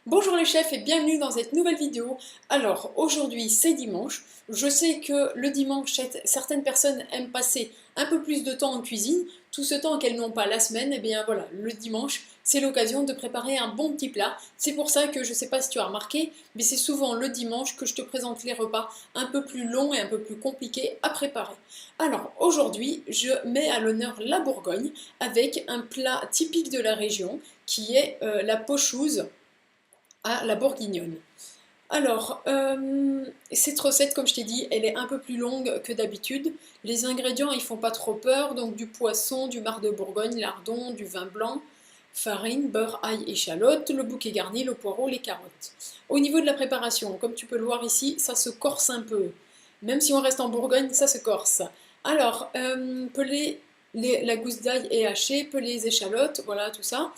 Bonjour les chefs et bienvenue dans cette nouvelle vidéo. Alors aujourd'hui c'est dimanche, je sais que le dimanche certaines personnes aiment passer un peu plus de temps en cuisine, tout ce temps qu'elles n'ont pas la semaine, et bien voilà, le dimanche c'est l'occasion de préparer un bon petit plat. C'est pour ça que je ne sais pas si tu as remarqué, mais c'est souvent le dimanche que je te présente les repas un peu plus longs et un peu plus compliqués à préparer. Alors aujourd'hui je mets à l'honneur la Bourgogne avec un plat typique de la région qui est la pochouse à la bourguignonne. Alors, cette recette, comme je t'ai dit, elle est un peu plus longue que d'habitude. Les ingrédients, ils font pas trop peur, donc du poisson, du marc de Bourgogne, lardon, du vin blanc, farine, beurre, ail, échalote, le bouquet garni, le poireau, les carottes. Au niveau de la préparation, comme tu peux le voir ici, ça se corse un peu. Même si on reste en Bourgogne, ça se corse. Alors, peler la gousse d'ail est hachée, peler les échalotes, voilà tout ça.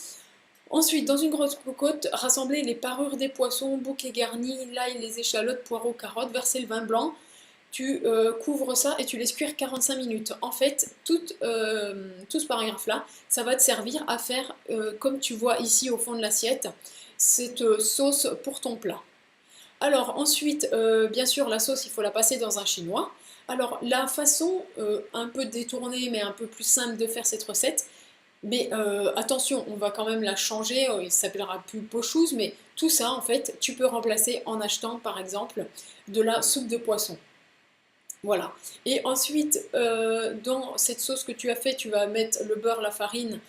Ensuite, dans une grosse cocotte, rassembler les parures des poissons, bouquet garni, l'ail, les échalotes, poireaux, carottes, verser le vin blanc. Tu couvres ça et tu laisses cuire 45 minutes. En fait, tout ce paragraphe-là, ça va te servir à faire, comme tu vois ici au fond de l'assiette, cette sauce pour ton plat. Alors ensuite, bien sûr, la sauce, il faut la passer dans un chinois. Alors la façon un peu détournée mais un peu plus simple de faire cette recette, mais attention, on va quand même la changer, il s'appellera plus pochouse, mais tout ça, en fait, tu peux remplacer en achetant, par exemple, de la soupe de poisson. Voilà. Et ensuite, dans cette sauce que tu as fait, tu vas mettre le beurre, la farine,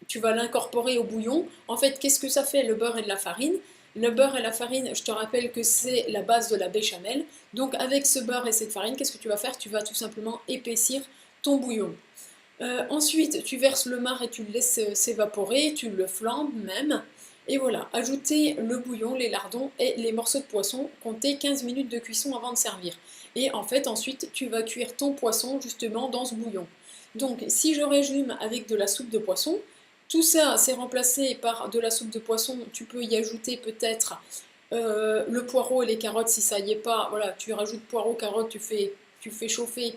tu vas l'incorporer au bouillon. En fait, qu'est-ce que ça fait, le beurre et de la farine? Le beurre et la farine, je te rappelle que c'est la base de la béchamel. Donc avec ce beurre et cette farine, qu'est-ce que tu vas faire? Tu vas tout simplement épaissir ton bouillon. Ensuite, tu verses le marc et tu le laisses s'évaporer, tu le flambes même. Et voilà, ajouter le bouillon, les lardons et les morceaux de poisson, compter 15 minutes de cuisson avant de servir. Et en fait, ensuite, tu vas cuire ton poisson justement dans ce bouillon. Donc, si je résume avec de la soupe de poisson, tout ça c'est remplacé par de la soupe de poisson. Tu peux y ajouter peut-être le poireau et les carottes si ça y est pas. Voilà, tu rajoutes poireau, carottes, tu fais chauffer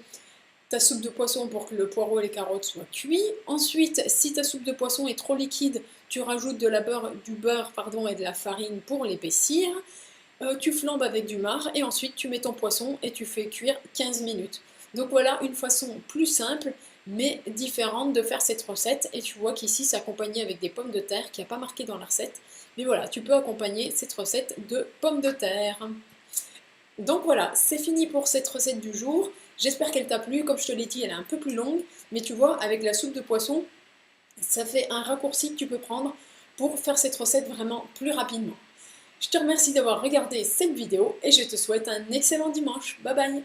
ta soupe de poisson pour que le poireau et les carottes soient cuits. Ensuite, si ta soupe de poisson est trop liquide, tu rajoutes du beurre et de la farine pour l'épaissir. Tu flambes avec du marc et ensuite tu mets ton poisson et tu fais cuire 15 minutes. Donc voilà une façon plus simple mais différente de faire cette recette. Et tu vois qu'ici c'est accompagné avec des pommes de terre qui n'a pas marqué dans la recette. Mais voilà, tu peux accompagner cette recette de pommes de terre. Donc voilà, c'est fini pour cette recette du jour. J'espère qu'elle t'a plu. Comme je te l'ai dit, elle est un peu plus longue. Mais tu vois, avec la soupe de poisson, ça fait un raccourci que tu peux prendre pour faire cette recette vraiment plus rapidement. Je te remercie d'avoir regardé cette vidéo et je te souhaite un excellent dimanche. Bye bye!